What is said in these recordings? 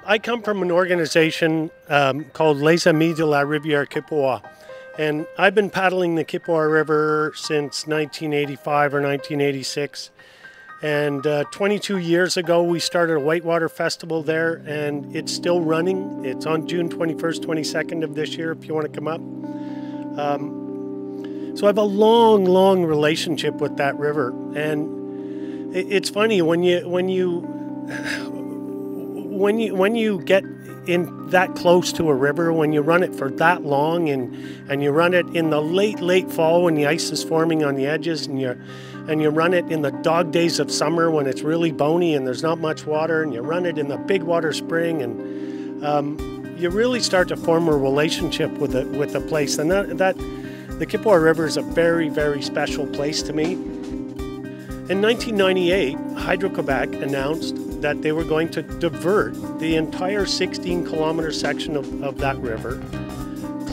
I come from an organization called Les Amis de la Rivière Kipawa, and I've been paddling the Kipawa River since 1985 or 1986. And 22 years ago, we started a whitewater festival there, and it's still running. It's on June 21st, 22nd of this year, if you want to come up. So I have a long relationship with that river, and it's funny when you get in that close to a river, when you run it for that long, and you run it in the late fall when the ice is forming on the edges, and you run it in the dog days of summer when it's really bony and there's not much water, and you run it in the big water spring, and you really start to form a relationship with the place. And that the Kipawa River is a very special place to me. In 1998, Hydro-Quebec announced that they were going to divert the entire 16-kilometer section of that river,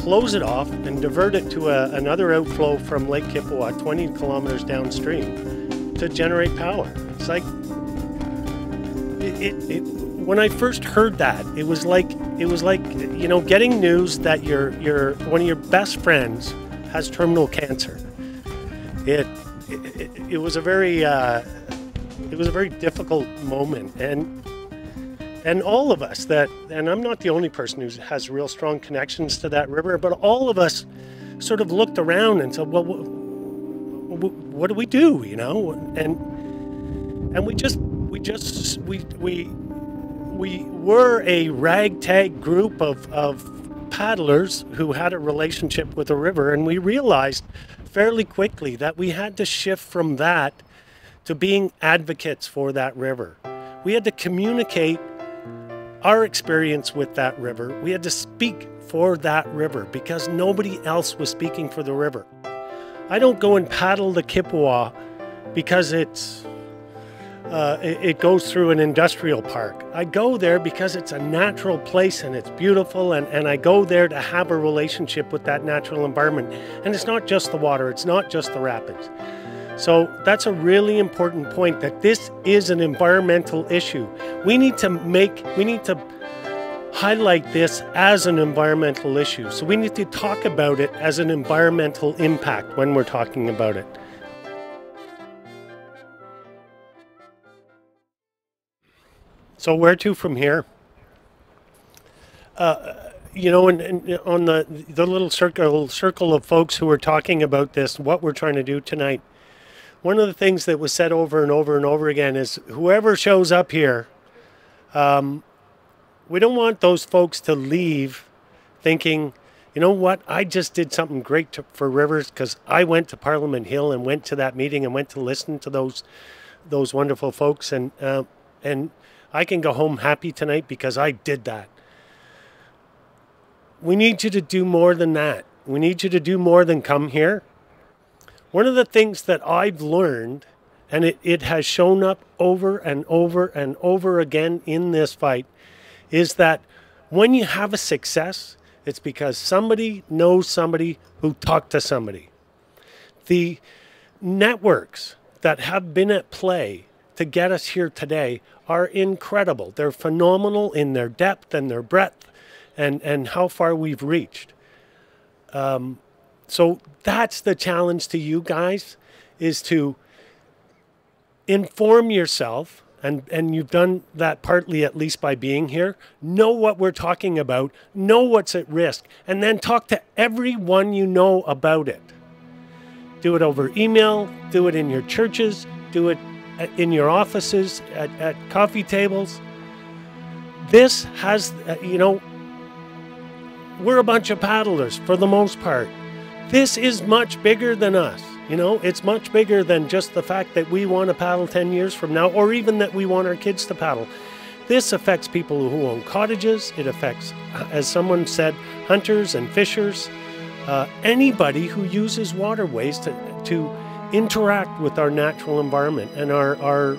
close it off, and divert it to another outflow from Lake Kipawa, 20 kilometers downstream, to generate power. It's like, when I first heard that, it was like you know, getting news that one of your best friends has terminal cancer. It was a very difficult moment, and all of us and I'm not the only person who has real strong connections to that river, but all of us sort of looked around and said, well, what do we do, you know? And we were a ragtag group of paddlers who had a relationship with the river, and we realized fairly quickly that we had to shift from that to being advocates for that river. We had to communicate our experience with that river. We had to speak for that river because nobody else was speaking for the river. I don't go and paddle the Kipawa because it goes through an industrial park. I go there because it's a natural place and it's beautiful, and I go there to have a relationship with that natural environment. And it's not just the water, it's not just the rapids. So that's a really important point, that this is an environmental issue. We need to highlight this as an environmental issue. So we need to talk about it as an environmental impact when we're talking about it. So where to from here? You know, and on the little circle of folks who are talking about this, what we're trying to do tonight, one of the things that was said over and over again is, whoever shows up here, we don't want those folks to leave thinking, you know what, I just did something great for rivers because I went to Parliament Hill and went to that meeting and went to listen to those wonderful folks, and I can go home happy tonight because I did that. We need you to do more than that. We need you to do more than come here. One of the things that I've learned, and it has shown up over and over again in this fight, is that when you have a success, it's because somebody knows somebody who talked to somebody. The networks that have been at play to get us here today are incredible. They're phenomenal in their depth and their breadth and how far we've reached. So that's the challenge to you guys, is to inform yourself, and you've done that partly at least by being here. Know what we're talking about, know what's at risk, and then talk to everyone you know about it. Do it over email, do it in your churches, do it in your offices, at coffee tables. This has, you know, we're a bunch of paddlers for the most part. This is much bigger than us. You know, it's much bigger than just the fact that we want to paddle 10 years from now, or even that we want our kids to paddle. This affects people who own cottages. It affects, as someone said, hunters and fishers, anybody who uses waterways to interact with our natural environment and our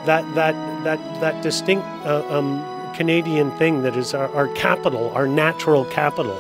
that distinct Canadian thing that is our capital, our natural capital.